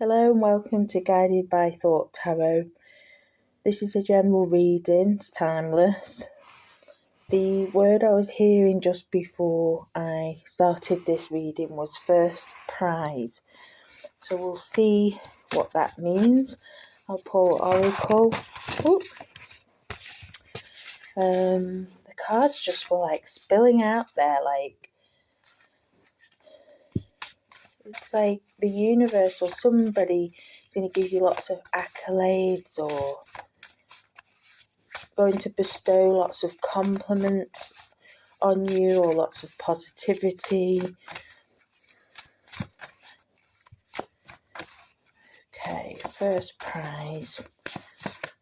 Hello and welcome to Guided by Thought Tarot. This is a general reading, it's timeless. The word I was hearing just before I started this reading was first prize. So we'll see what that means. I'll pull Oracle. The cards just were spilling out there, it's like the universe or somebody is going to give you lots of accolades or going to bestow lots of compliments on you or lots of positivity. Okay, first prize.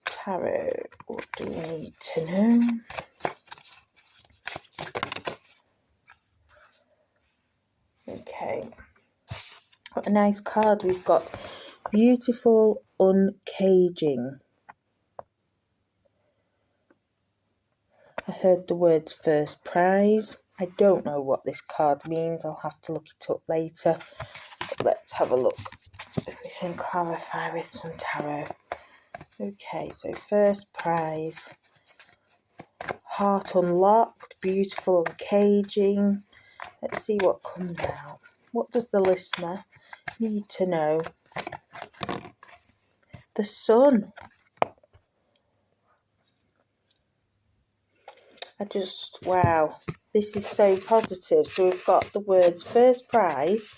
Tarot, what do we need to know? Okay, what a nice card we've got. Beautiful uncaging. I heard the words first prize. I don't know what this card means. I'll have to look it up later. But let's have a look if we can clarify with some tarot. Okay, so first prize. Heart unlocked, beautiful uncaging. Let's see what comes out. What does the listener need to know? The sun. Wow, this is so positive. So we've got the words first prize,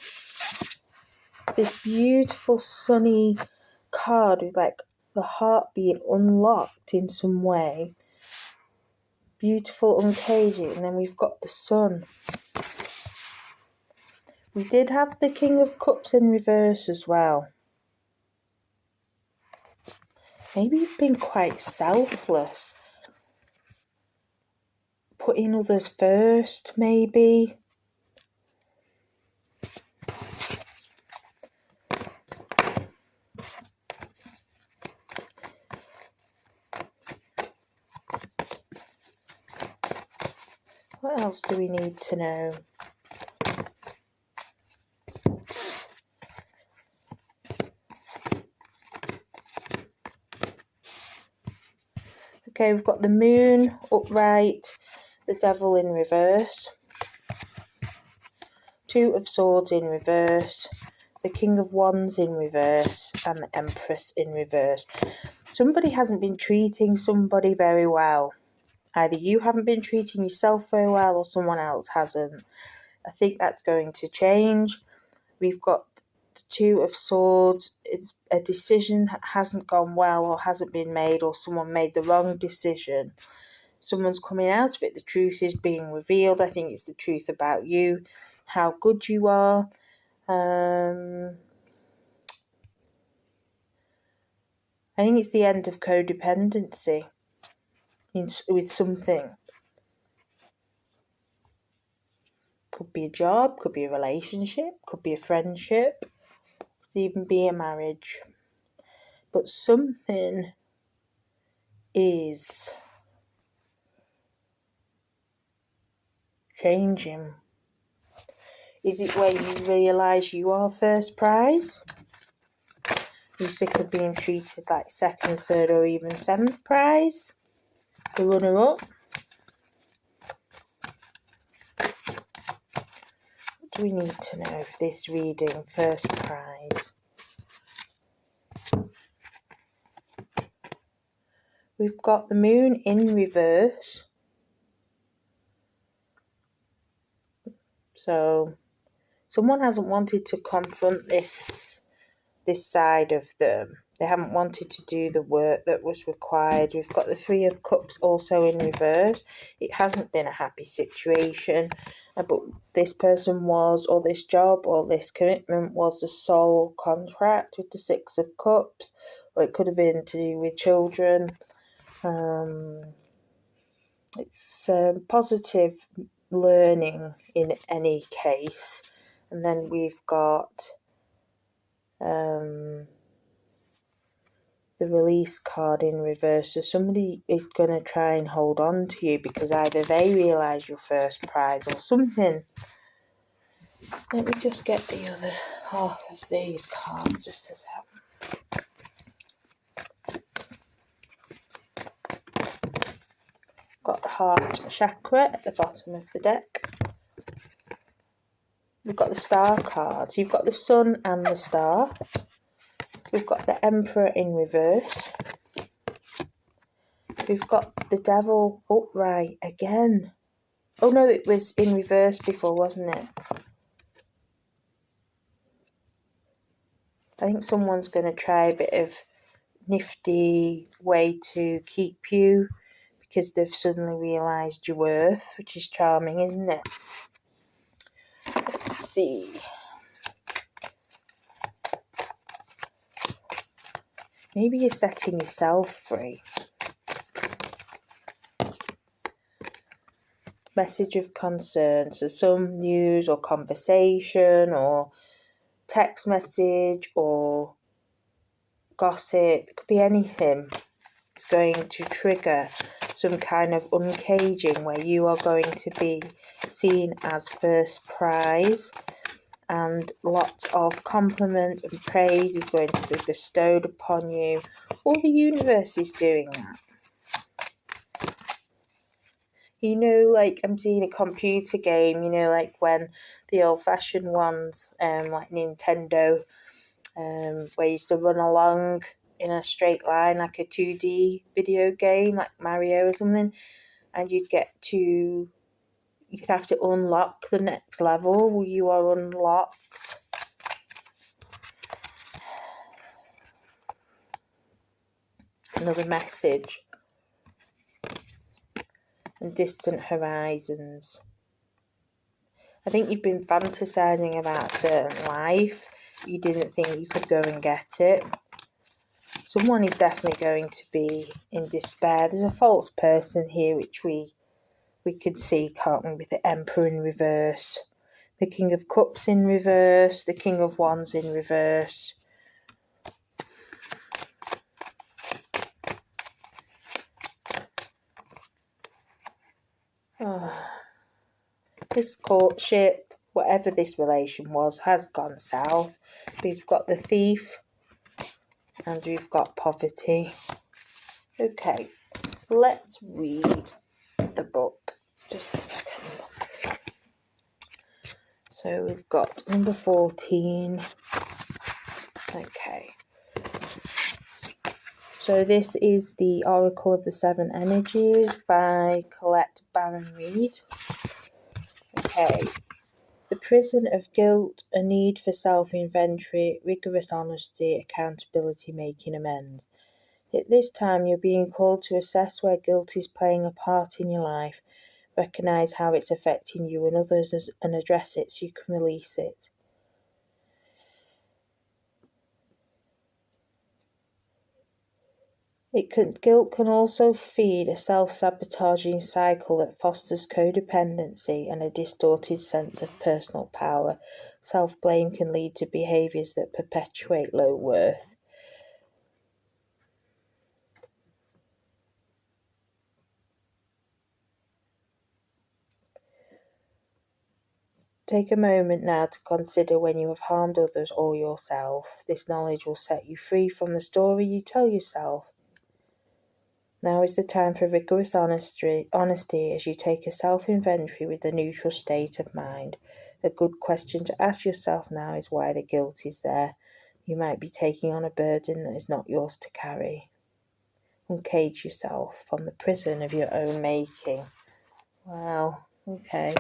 this beautiful sunny card with the heart being unlocked in some way. Beautiful uncaging, and then we've got the sun. We did have the King of Cups in reverse as well. Maybe you've been quite selfless. Putting others first, maybe. What else do we need to know? Okay, we've got the moon upright, the devil in reverse, two of swords in reverse, the king of wands in reverse, and the empress in reverse. Somebody hasn't been treating somebody very well. Either you haven't been treating yourself very well or someone else hasn't. I think that's going to change. We've got the two of swords. It's a decision that hasn't gone well or hasn't been made, or someone made the wrong decision. Someone's coming out of it. The truth is being revealed. I think it's the truth about you, how good you are. I think it's the end of codependency with something. Could be a job, could be a relationship, could be a friendship, could even be a marriage. But something is changing. Is it where you realise you are first prize? You're sick of being treated like second, third or even seventh prize? The runner-up? What do we need to know for this reading, first prize? We've got the moon in reverse. So someone hasn't wanted to confront this side of them. They haven't wanted to do the work that was required. We've got the Three of Cups also in reverse. It hasn't been a happy situation, but this person was, or this job, or this commitment was a soul contract with the Six of Cups, or it could have been to do with children. It's positive learning in any case. And then we've got the release card in reverse. So somebody is going to try and hold on to you because either they realise your first prize or something. Let me just get the other half of these cards just as help. chakra at the bottom of the deck. We've got the star cards. You've got the sun and the star. We've got the Emperor in reverse. We've got the Devil upright again. Oh no, it was in reverse before, wasn't it? I think someone's going to try a bit of nifty way to keep you because they've suddenly realised your worth, which is charming, isn't it? Let's see. Maybe you're setting yourself free. Message of concern. So some news or conversation or text message or gossip, it could be anything. It's going to trigger some kind of uncaging where you are going to be seen as first prize, and lots of compliment and praise is going to be bestowed upon you. All the universe is doing that. You know, like I'm seeing a computer game, you know, like when the old-fashioned ones, like Nintendo, where you used to run along in a straight line like a 2D video game, like Mario or something, and you'd have to unlock the next level. You are unlocked. Another message. And distant horizons. I think you've been fantasizing about a certain life. You didn't think you could go and get it. Someone is definitely going to be in despair. There's a false person here, which we could see, can't we, with the Emperor in reverse, the King of Cups in reverse, the King of Wands in reverse. Oh. This courtship, whatever this relation was, has gone south. We've got the Thief and we've got poverty. Okay, let's read the book. Just a second. So we've got number 14. Okay. So this is the Oracle of the Seven Energies by Colette Baron-Reid. Okay. The prison of guilt, a need for self-inventory, rigorous honesty, accountability, making amends. At this time, you're being called to assess where guilt is playing a part in your life, recognise how it's affecting you and others, and address it so you can release it. Guilt can also feed a self-sabotaging cycle that fosters codependency and a distorted sense of personal power. Self-blame can lead to behaviours that perpetuate low worth. Take a moment now to consider when you have harmed others or yourself. This knowledge will set you free from the story you tell yourself. Now is the time for rigorous honesty as you take a self-inventory with a neutral state of mind. A good question to ask yourself now is why the guilt is there. You might be taking on a burden that is not yours to carry. Uncage yourself from the prison of your own making. Wow, okay.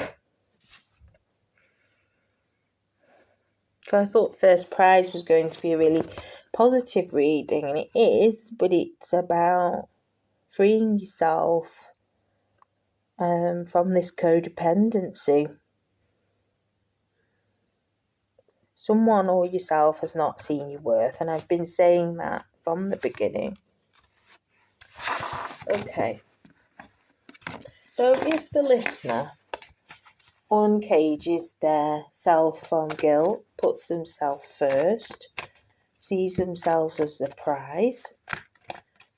So I thought First Prize was going to be a really positive reading, and it is, but it's about freeing yourself from this codependency. Someone or yourself has not seen your worth, and I've been saying that from the beginning. Okay. So if the listener uncages their self from guilt, puts themselves first, sees themselves as the prize,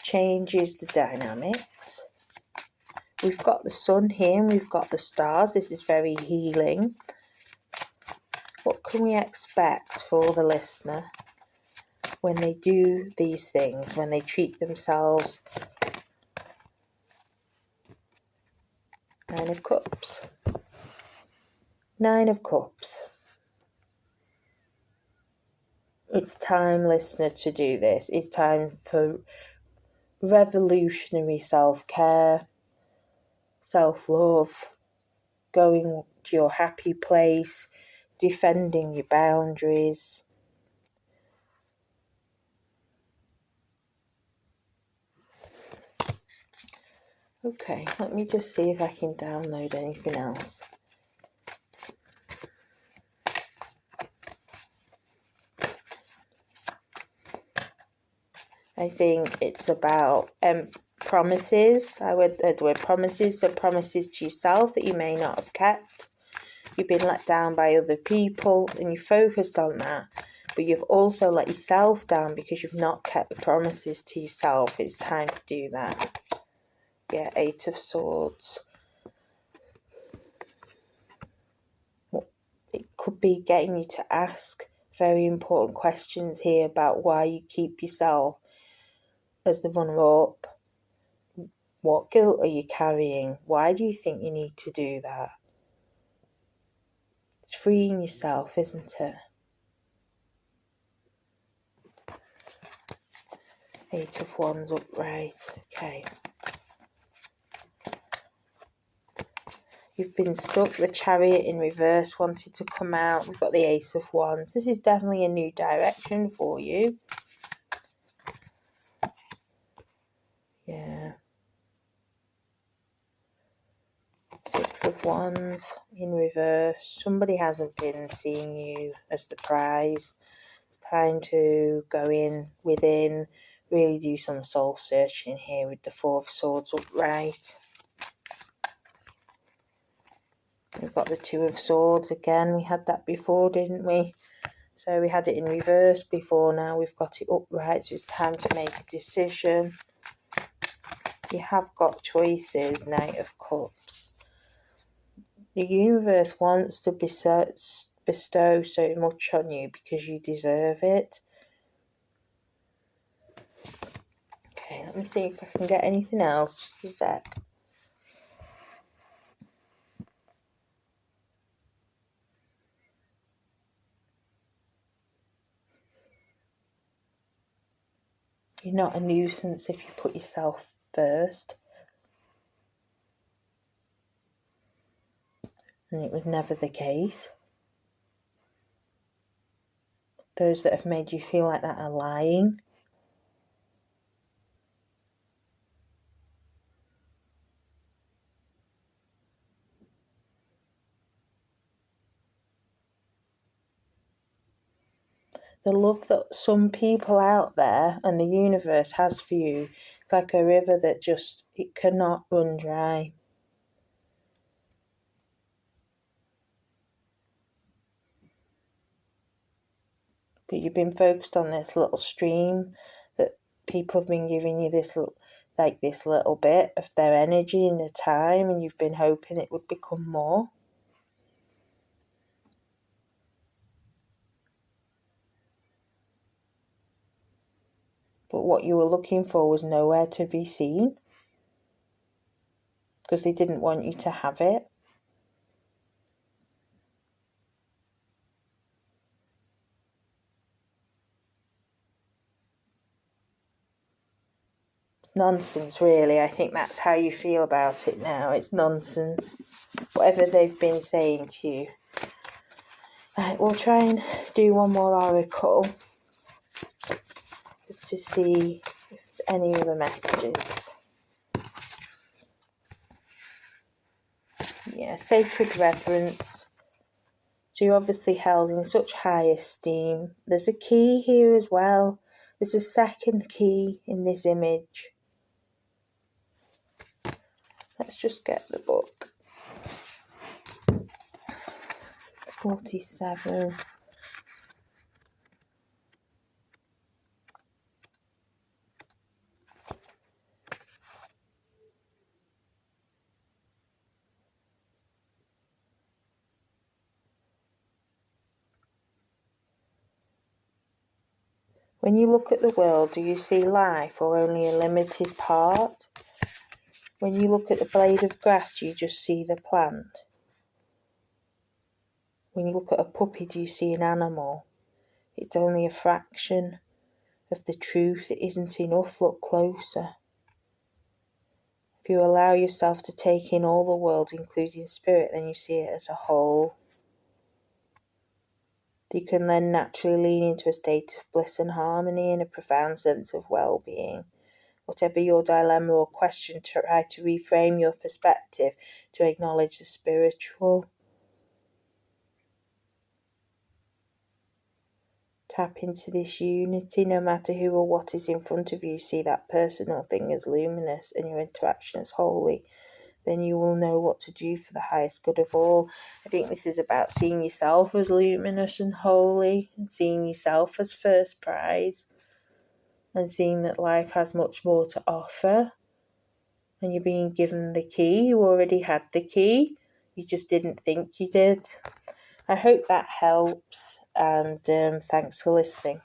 changes the dynamics. We've got the sun here and we've got the stars. This is very healing. What can we expect for the listener when they do these things, when they treat themselves Nine of Cups. Nine of Cups. It's time, listener, to do this. It's time for revolutionary self-care, self-love, going to your happy place, defending your boundaries. Okay, let me just see if I can download anything else. I think it's about promises. I would the word promises, so promises to yourself that you may not have kept. You've been let down by other people and you focused on that, but you've also let yourself down because you've not kept the promises to yourself. It's time to do that. Yeah, Eight of Swords. It could be getting you to ask very important questions here about why you keep yourself as the runner-up. What guilt are you carrying? Why do you think you need to do that? It's freeing yourself, isn't it? Eight of Wands upright. Okay. You've been stuck. The Chariot in reverse wanted to come out. We've got the Ace of Wands. This is definitely a new direction for you. Yeah. Six of Wands in reverse. Somebody hasn't been seeing you as the prize. It's time to go in within, really do some soul searching here with the Four of Swords upright. We've got the Two of Swords again. We had that before, didn't we? So we had it in reverse before. Now we've got it upright. So it's time to make a decision. You have got choices. Knight of Cups. The universe wants to bestow so much on you because you deserve it. Okay, let me see if I can get anything else. Just a sec. You're not a nuisance if you put yourself first. And it was never the case. Those that have made you feel like that are lying. The love that some people out there and the universe has for you, it's like a river that just, it cannot run dry. But you've been focused on this little stream that people have been giving you this little bit of their energy and their time, and you've been hoping it would become more. But what you were looking for was nowhere to be seen because they didn't want you to have it. Nonsense, really. I think that's how you feel about it now. It's nonsense. Whatever they've been saying to you. Right, we'll try and do one more oracle just to see if there's any other messages. Yeah, sacred reverence. So you're obviously held in such high esteem. There's a key here as well. There's a second key in this image. Let's just get the book. 47. When you look at the world, do you see life or only a limited part? When you look at the blade of grass, do you just see the plant? When you look at a puppy, do you see an animal? It's only a fraction of the truth. It isn't enough. Look closer. If you allow yourself to take in all the world, including spirit, then you see it as a whole. You can then naturally lean into a state of bliss and harmony and a profound sense of well-being. Whatever your dilemma or question, try to reframe your perspective to acknowledge the spiritual. Tap into this unity. No matter who or what is in front of you, see that person or thing as luminous and your interaction as holy. Then you will know what to do for the highest good of all. I think this is about seeing yourself as luminous and holy, and seeing yourself as first prize, and seeing that life has much more to offer. And you're being given the key. You already had the key. You just didn't think you did. I hope that helps, and thanks for listening.